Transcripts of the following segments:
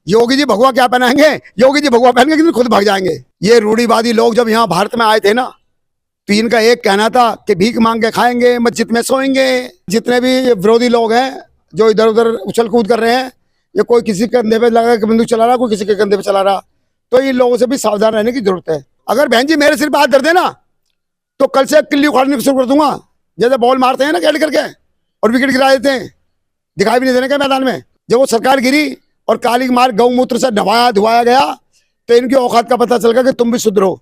योगी जी भगवा क्या पहनाएंगे? योगी जी भगवा पहन के कितने खुद भाग जाएंगे। ये रूढ़िवादी लोग जब यहाँ भारत में आए थे ना, तो इनका एक कहना था कि भीख मांग के खाएंगे, मस्जिद में सोएंगे। जितने भी विरोधी लोग हैं जो इधर उधर उछल कूद कर रहे हैं, ये कोई किसी के कंधे पे लगा के बंदूक चला रहा, कोई किसी के कंधे पे चला रहा, तो इन लोगों से भी सावधान रहने की जरूरत है। अगर बहन जी मेरे सिर पे हाथ धर देना तो कल से किल्ली उखाड़ने शुरू कर दूंगा। जैसे बॉल मारते हैं ना कैड करके और विकेट गिरा देते हैं, दिखाई भी नहीं देने का मैदान में। जब वो सरकार गिरी और काली मार गौमूत्र से नहाया धुआया गया तो इनकी औकात का पता चल गया कि तुम भी सुधरो।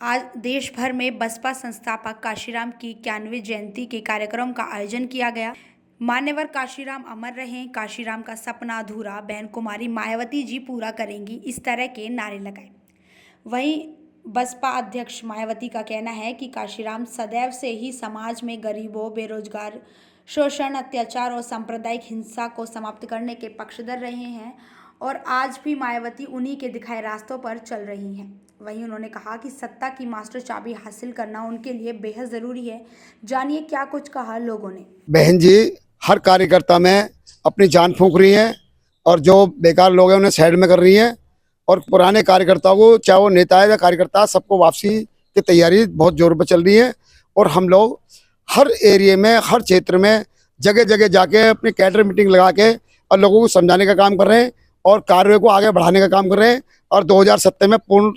आज देश भर में बसपा संस्थापक काशीराम की 91वीं जयंती के कार्यक्रम का आयोजन किया गया। मान्यवर काशीराम अमर रहें, काशीराम का सपना अधूरा बहन कुमारी मायावती जी पूरा करेंगी, इस तरह के नारे लगाए। वहीं बसपा अध्यक्ष मायावती का कहना है कि काशीराम सदैव से ही समाज में गरीबों, बेरोजगार, शोषण, अत्याचार और सांप्रदायिक हिंसा को समाप्त करने के पक्षधर रहे हैं और आज भी मायावती उन्हीं के दिखाए रास्तों पर चल रही हैं। वहीं उन्होंने कहा कि सत्ता की मास्टर चाबी हासिल करना उनके लिए बेहद ज़रूरी है। जानिए क्या कुछ कहा लोगों ने। बहन जी हर कार्यकर्ता में अपनी जान फूंक रही हैं और जो बेकार लोग हैं उन्हें साइड में कर रही हैं, और पुराने कार्यकर्ताओं को, चाहे वो नेता है या कार्यकर्ता, सबको वापसी की तैयारी बहुत जोर पर चल रही है। और हम लोग हर एरिया में, हर क्षेत्र में, जगह जगह जाके अपनी कैडर मीटिंग लगा के और लोगों को समझाने का काम कर रहे हैं और कार्य को आगे बढ़ाने का काम कर रहे हैं। और 2070 में पूर्ण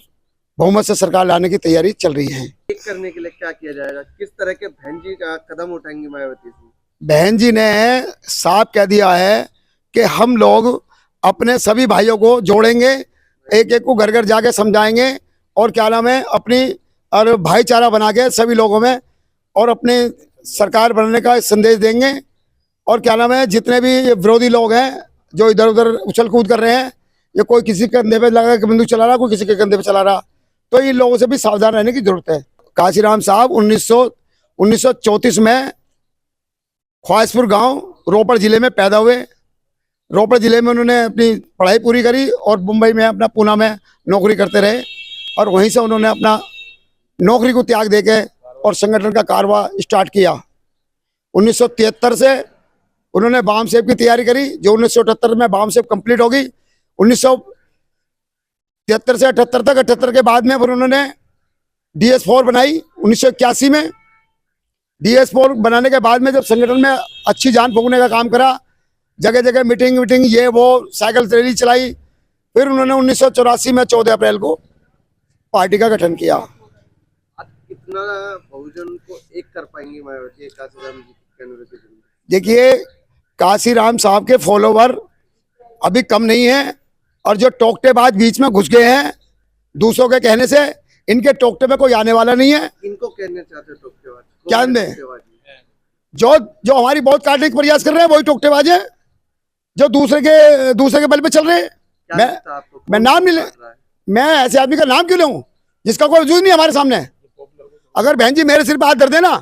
बहुमत से सरकार लाने की तैयारी चल रही है। करने के लिए क्या किया जाएगा? किस तरह के बहन जी का कदम उठाएंगी मायावती जी? बहन जी ने साफ कह दिया है कि हम लोग अपने सभी भाइयों को जोड़ेंगे, एक एक को घर घर जाके समझाएंगे और क्या नाम है, अपनी और भाईचारा बना के सभी लोगों में और अपने सरकार बनने का संदेश देंगे। और क्या नाम है, जितने भी विरोधी लोग हैं जो इधर उधर उछल कूद कर रहे हैं, ये कोई किसी के कंधे पे लगा के बंदूक चला रहा, कोई किसी के कंधे पे चला रहा, तो इन लोगों से भी सावधान रहने की जरूरत है। काशीराम साहब 1934 में ख्वाजपुर गांव रोपड़ जिले में पैदा हुए। रोपड़ जिले में उन्होंने अपनी पढ़ाई पूरी करी और मुंबई में, अपना पूना में नौकरी करते रहे और वहीं से उन्होंने अपना नौकरी को त्याग देके और संगठन का कारवा स्टार्ट किया। 1973 से उन्होंने बाम सेब की तैयारी करी, जो 1978 में बाम सेब कंप्लीट होगी। 1973 से 78 तक, 78 के बाद में फिर उन्होंने DS4 बनाई 1981 में। DS4 बनाने के बाद में जब संगठन में अच्छी जान फूंकने का काम करा, जगह जगह मीटिंग ये वो साइकिल रैली चलाई, फिर उन्होंने 1984 में 14 अप्रैल को पार्टी का गठन किया। कितना बहुजन को एक कर पाएंगे मायावती काशीराम जी की 91वीं जयंती? देखिए, काशीराम साहब के फॉलोवर अभी कम नहीं है और जो टोकटेबाज बीच में घुस गए हैं दूसरों के कहने से, इनके टोकटे में कोई आने वाला नहीं है। इनको कहने चाहते टोकटेबाज? क्या जो हमारी बहुत काटने का प्रयास कर रहे हैं वही टोकटेबाज है, जो दूसरे के बल पे चल रहे हैं। मैं नाम नहीं ले, मैं ऐसे आदमी का नाम क्यों लूं जिसका कोई वजूद नहीं हमारे सामने। अगर बहन जी मेरे सिर पे हाथ धर देना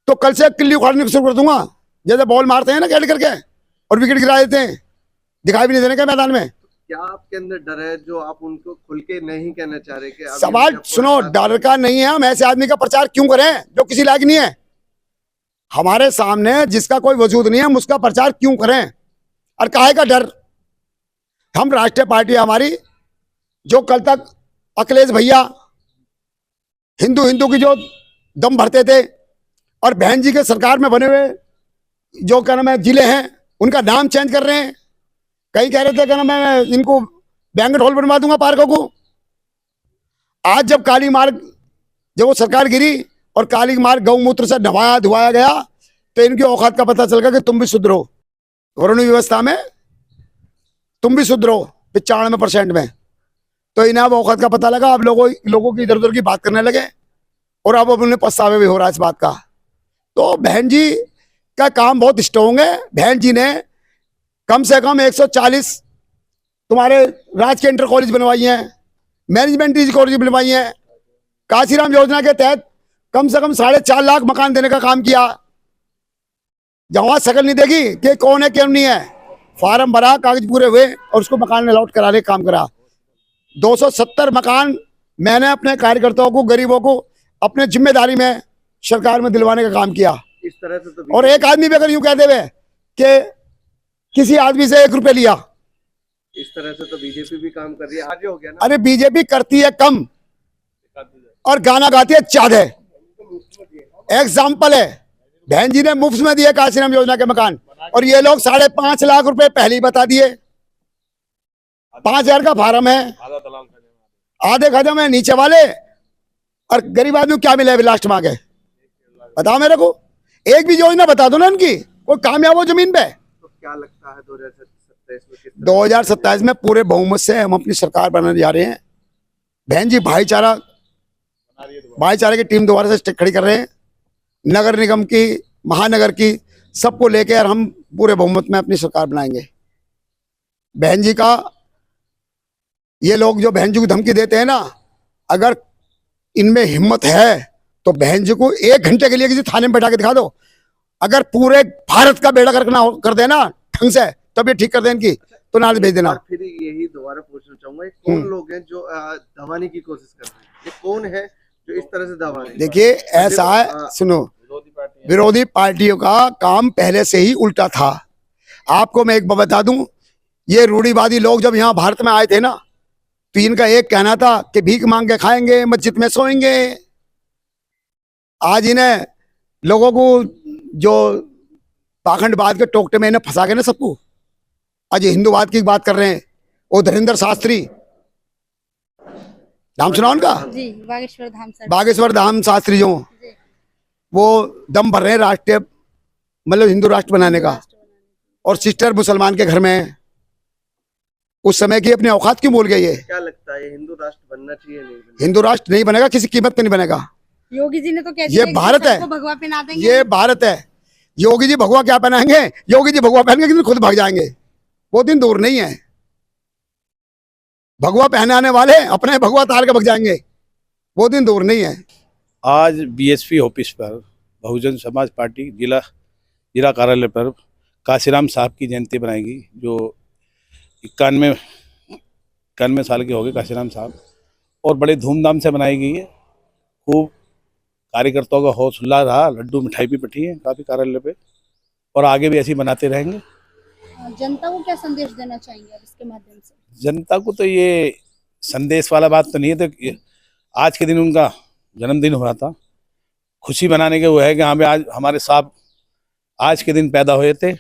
तो कल से किल्ली उखाड़ने शुरू कर दूंगा। जैसे बॉल मारते हैं ना कैड करके और विकेट गिरा देते हैं, दिखाई भी नहीं देने का मैदान में। क्या आपके अंदर डर है जो आप उनको खुल के नहीं कहना चाह रहे? कि सवाल सुनो, डर का नहीं है। हम ऐसे आदमी का प्रचार क्यों करें जो किसी लायक नहीं है? हमारे सामने जिसका कोई वजूद नहीं है, हम उसका प्रचार क्यों करें? और काहे का डर? हम राष्ट्रीय पार्टी हमारी, जो कल तक अखिलेश भैया हिंदू की जो दम भरते थे और बहन जी के सरकार में बने हुए जो क्या नाम है जिले हैं, उनका नाम चेंज कर रहे हैं। कई कह रहे थे क्या नाम है, इनको बैंकेट हॉल बनवा दूंगा पार्कों को। आज जब काली मार्ग, जब वो सरकार गिरी और काली मार्ग गौमूत्र से नहाया धुआया गया तो इनकी औकात का पता चल गया कि तुम भी सुधरो। कानूनी व्यवस्था में तुम भी सुधरो 95% में। तो इन्हें अब औकात का पता लगा। अब लोगों की इधर उधर की बात करने लगे और अब उन्हें पछतावे भी हो रहा है इस बात का। तो बहन जी का काम बहुत स्ट्रॉन्ग है। बहन जी ने कम से कम 140 तुम्हारे राजकीय इंटर कॉलेज बनवाई हैं, मैनेजमेंट कॉलेज बनवाई हैं। काशीराम योजना के तहत कम से कम 4.5 लाख मकान देने का काम किया। जहां शकल नहीं देगी कि कौन है क्यों नहीं है, फार्म भरा, कागज पूरे हुए और उसको मकान अलॉट कराने का काम करा। 270 मकान मैंने अपने कार्यकर्ताओं को, गरीबों को अपने जिम्मेदारी में सरकार में दिलवाने का काम किया। इस तरह से तो और एक आदमी भी अगर यूं कह देवे कि किसी आदमी से 1 रुपये लिया। इस तरह से तो बीजेपी भी काम कर रही है, आगे हो गया ना। अरे बीजेपी करती है कम और गाना गाती है ज्यादा। एग्जाम्पल है, बहन जी ने मुफ्त में दिए काशीराम योजना के मकान, और ये लोग 5.5 लाख रुपए पहले ही बता दिए। 5,000 का फार्म है, आधे खत्म है नीचे वाले, और गरीब आदमी को क्या मिले अभी लास्ट में आगे बताओ मेरे को। एक भी योजना बता दो ना इनकी, कोई कामयाब हो जमीन पे। तो क्या लगता है 2027 में किस तरह 2027 में पूरे बहुमत से हम अपनी सरकार बनाने जा रहे हैं। बहन जी भाईचारे की टीम दोबारा से खड़ी कर रहे हैं। नगर निगम की, महानगर की, सबको लेकर हम पूरे बहुमत में अपनी सरकार बनाएंगे। बहन जी का, ये लोग जो बहन जी को धमकी देते हैं ना, अगर इनमें हिम्मत है तो बहन जी को 1 घंटे के लिए किसी थाने में बैठा के दिखा दो। अगर पूरे भारत का बेड़ा कर देना ढंग से, तब ये ठीक कर दें इनकी, तो नाल भेज देना। और फिर यही दोबारा पूछना चाहूंगा, ये कौन लोग हैं जो दबाने की कोशिश कर रहे हैं? ये कौन है जो इस तरह से दबा रहे हैं? देखिए ऐसा है, सुनो, विरोधी पार्टियों का काम पहले से ही उल्टा था। आपको मैं एक बात बता दूं, ये रूढ़िवादी लोग जब यहाँ भारत में आए थे ना, तो इनका एक कहना था कि भीख मांग के खाएंगे, मस्जिद में सोएंगे। आज इन्हें लोगों को जो पाखंडवाद के टोकटे में इन्हें फंसा के ना सबको, आज ये हिंदूवाद की बात कर रहे हैं। वो धीरेन्द्र शास्त्री, नाम सुना उनका? जी, बागेश्वर धाम सर। बागेश्वर धाम शास्त्री जो, जी। वो दम भर रहे हैं राष्ट्रीय, मतलब हिंदू राष्ट्र बनाने का, और सिस्टर मुसलमान के घर में है। उस समय की अपनी औकात क्यों भूल गई है? क्या लगता है हिंदू राष्ट्र बनना चाहिए नहीं बनना? हिंदू राष्ट्र नहीं बनेगा, किसी कीमत पे नहीं बनेगा। योगी जी ने तो कह ये दिया कि भारत है। सबको भगवा पहना देंगे। ये भारत है। योगी जी भगवा क्या पहनाएंगे? योगी जी भगवा पहन के किसी दिन खुद भाग जाएंगे, वो दिन दूर नहीं है। भगवा पहनाने वाले अपने भगवा तार के भाग जाएंगे, वो दिन दूर नहीं है। आज बीएसपी ऑफिस पर बहुजन समाज पार्टी जिला कार्यालय पर काशीराम साहब की जयंती बनाएगी, जो 91 साल के हो गए काशीराम साहब, और बड़े धूमधाम से बनाई गई है। खूब कार्यकर्ताओं का हौसला रहा, लड्डू मिठाई भी बटी है काफ़ी कार्यालय पे, और आगे भी ऐसी बनाते रहेंगे। जनता को क्या संदेश देना चाहेंगे अब इसके माध्यम से? जनता को तो ये संदेश वाला बात तो नहीं है, तो आज के दिन उनका जन्मदिन हुआ था, खुशी मनाने के वो है कि हाँ भाई आज हमारे साहब आज के दिन पैदा हुए थे,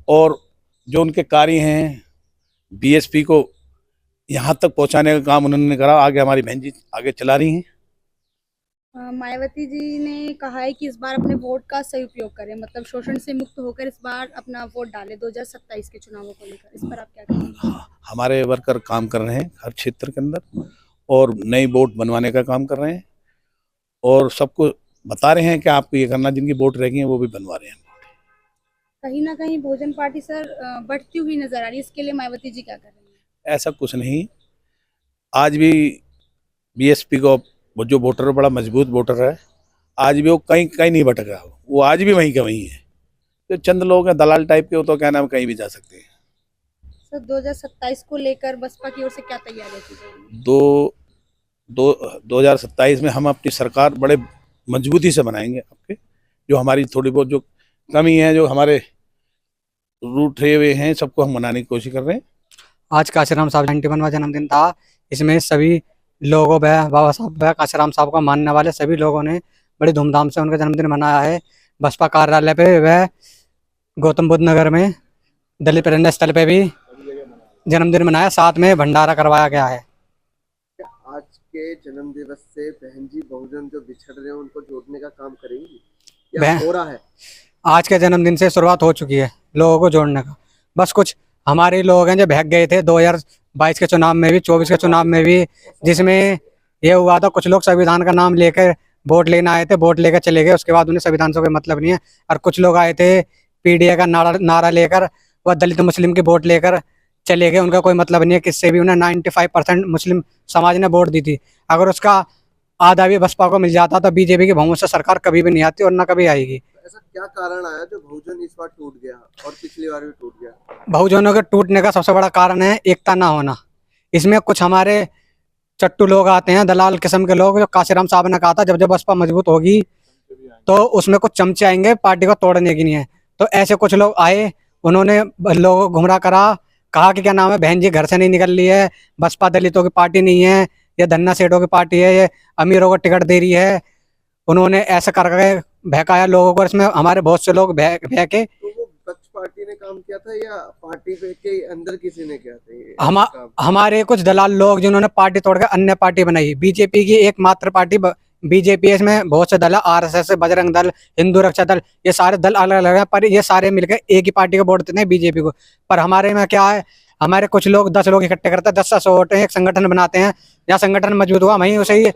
और जो उनके कार्य हैं बीएसपी को यहाँ तक पहुँचाने का काम उन्होंने करा। आगे हमारी बहन जी आगे चला रही हैं। मायावती जी ने कहा है कि इस बार अपने वोट का सही उपयोग करें, मतलब शोषण से मुक्त होकर इस बार अपना वोट डालें 2027 के चुनावों को लेकर। इस पर आप क्या कहेंगे? हमारे वर्कर काम कर रहे हैं हर क्षेत्र के अंदर, और नई वोट बनवाने का काम कर रहे हैं, और सबको बता रहे हैं कि आपको ये करना, जिनकी वोट रह गई है वो भी बनवा रहे हैं। कहीं ना कहीं बहुजन पार्टी सर बढ़ती हुई नजर आ रही है, इसके लिए मायावती जी क्या कर रही है? ऐसा कुछ नहीं, आज भी बीएसपी को वो जो वोटर बड़ा मजबूत वोटर है, आज भी वो कहीं कहीं नहीं भटक रहा, वो आज भी वहीं का वहीं है। जो चंद लोग हैं दलाल टाइप के, वो तो क्या नाम कहीं भी जा सकते हैं। सर 2027 को लेकर बसपा की ओर से क्या तैयारी की जाएगी? 2027 में हम अपनी सरकार बड़े मजबूती से बनाएंगे। आपके जो हमारी थोड़ी बहुत जो कमी है, जो हमारे रूट रहे हुए हैं, सबको हम मनाने की कोशिश कर रहे हैं। आज काशीराम साहब 91वां जन्मदिन था। इसमें सभी लोगों व बाबा साहब व काशीराम साहब का मानने वाले सभी लोगों ने बड़ी धूमधाम से उनका जन्मदिन मनाया है। बसपा कार्यालय पे व गौतम बुद्ध नगर में दलित प्रेरणा स्थल पे भी जन्मदिन मनाया, साथ में भंडारा करवाया गया है। आज के जन्म दिवस से बहन जी बहुजन जो बिछड़ रहे हैं उनको जोड़ने का काम करेंगी या हो रहा है? आज के जन्मदिन से शुरुआत हो चुकी है लोगों को जोड़ने का। बस कुछ हमारे लोग हैं जो भाग गए थे 2022 के चुनाव में भी, 24 के चुनाव में भी, जिसमें यह हुआ था कुछ लोग संविधान का नाम लेकर वोट लेने आए थे, वोट लेकर चले गए, उसके बाद उन्हें संविधान से कोई मतलब नहीं है। और कुछ लोग आए थे पीडीए का नारा लेकर, वह दलित मुस्लिम की वोट लेकर चले गए, उनका कोई मतलब नहीं है किससे भी। उन्हें 95% मुस्लिम समाज ने वोट दी थी। अगर उसका आधा भी बसपा को मिल जाता तो बीजेपी की बहुमत से सरकार कभी भी नहीं आती और न कभी आएगी। ऐसा क्या कारण आया जो बहुजन इस बार टूट गया और पिछली बार भी टूट गया? बहुजनों के टूटने का सबसे बड़ा कारण है एकता ना होना। इसमें कुछ हमारे चट्टू लोग आते हैं, दलाल किस्म के लोग, जो काशीराम साहब ने कहा था जब जब बसपा मजबूत होगी तो उसमें कुछ चमचे आएंगे पार्टी को तोड़ने की नहीं है। तो ऐसे कुछ लोग आए, उन्होंने लोगों को गुमराह करा, कहा कि क्या नाम है, बहन जी घर से नहीं निकल रही है, बसपा दलितों की पार्टी नहीं है, ये धन्ना सेठों की पार्टी है, ये अमीरों को टिकट दे रही है। उन्होंने ऐसा करके बहकाया लोगों को। इसमें हमारे बहुत से लोग बहके। तो वो विपक्ष पार्टी ने काम किया था या पार्टी के अंदर किसी ने किया था ये हम काम? हमारे कुछ दलाल लोग जिन्होंने पार्टी तोड़कर अन्य पार्टी बनाई, बीजेपी की एकमात्र पार्टी बीजेपी है, इसमें बहुत से दल, आरएसएस, बजरंग दल, हिंदू रक्षा दल, ये सारे दल अलग अलग हैं, पर ये सारे मिलकर एक ही पार्टी को वोट देते हैं, बीजेपी को। पर हमारे में क्या है, हमारे कुछ लोग 10 लोग इकट्ठे करते हैं, 10 वोट एक संगठन बनाते हैं, या संगठन मजबूत हुआ वहीं उसे ही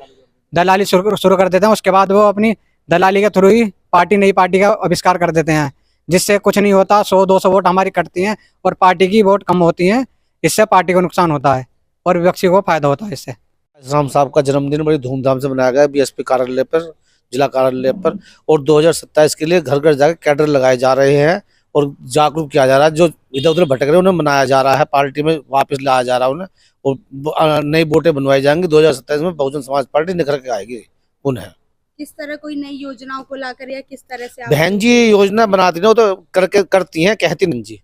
दलाली शुरू कर देते हैं। उसके बाद वो अपनी दलाली के थ्रू ही नई पार्टी का आविष्कार कर देते हैं, जिससे कुछ नहीं होता। 100-200 वोट हमारी कटती हैं और पार्टी की वोट कम होती हैं। इससे पार्टी को नुकसान होता है और विपक्षी को फायदा होता है इससे। राम साहब का जन्मदिन बड़ी धूमधाम से मनाया गया बीएसपी कार्यालय पर, जिला कार्यालय पर, और 2027 के लिए घर घर जाकर कैडर लगाए जा रहे हैं और जागरूक किया जा रहा है। जो इधर उधर भटक रहे हैं उन्हें मनाया जा रहा है, पार्टी में वापस लाया जा रहा है उन्हें, और नई वोटें बनवाई जाएंगी। 2027 में बहुजन समाज पार्टी निखर के आएगी उन्हें। किस तरह कोई नई योजनाओं को लाकर या किस तरह से बहन जी योजना बनाती ना, वो तो करती हैं, कहती नहीं जी।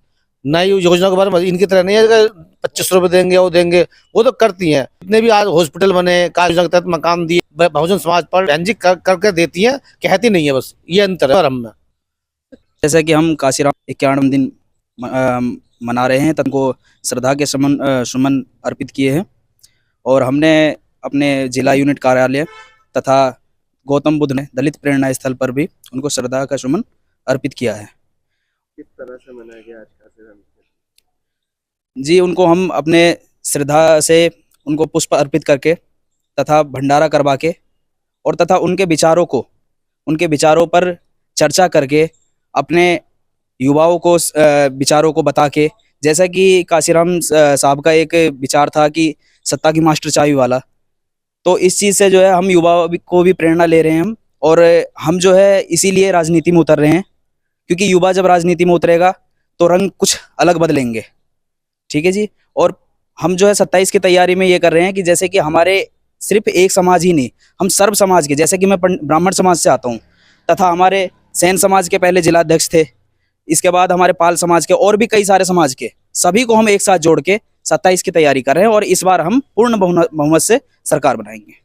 नई योजना के बारे में इनकी तरह नहीं है कि 25 रुपए देंगे वो देंगे, वो तो करती हैं। इतने भी आज हॉस्पिटल बने, कार्य योजना के तहत मकान दिए, बहुजन समाज पार्टी बहन जी करके देती हैं, कहती नहीं है, बस ये अंतर है हम में। जैसे कि हम काशीराम 91 दिन मना रहे हैं, तब उनको श्रद्धा के सुमन अर्पित किए हैं, और हमने अपने जिला यूनिट कार्यालय तथा गौतम बुद्ध ने दलित प्रेरणा स्थल पर भी उनको श्रद्धा का सुमन अर्पित किया है। किस तरह से मनाया गया आज का दिन? जी, उनको हम अपने श्रद्धा से उनको पुष्प अर्पित करके तथा भंडारा करवा के, और तथा उनके विचारों पर चर्चा करके, अपने युवाओं को विचारों को बता के, जैसा कि काशीराम साहब का एक विचार था कि सत्ता की मास्टर चाबी वाला, तो इस चीज़ से जो है हम युवाओं को भी प्रेरणा ले रहे हैं। और हम जो है इसीलिए राजनीति में उतर रहे हैं, क्योंकि युवा जब राजनीति में उतरेगा तो रंग कुछ अलग बदलेंगे। ठीक है जी। और हम जो है 27 की तैयारी में ये कर रहे हैं कि जैसे कि हमारे सिर्फ एक समाज ही नहीं, हम सर्व समाज के, जैसे कि मैं ब्राह्मण समाज से आता हूँ, तथा हमारे सेन समाज के पहले जिलाध्यक्ष थे, इसके बाद हमारे पाल समाज के, और भी कई सारे समाज के, सभी को हम एक साथ जोड़ के 27 की तैयारी कर रहे हैं, और इस बार हम पूर्ण बहुमत से सरकार बनाएंगे।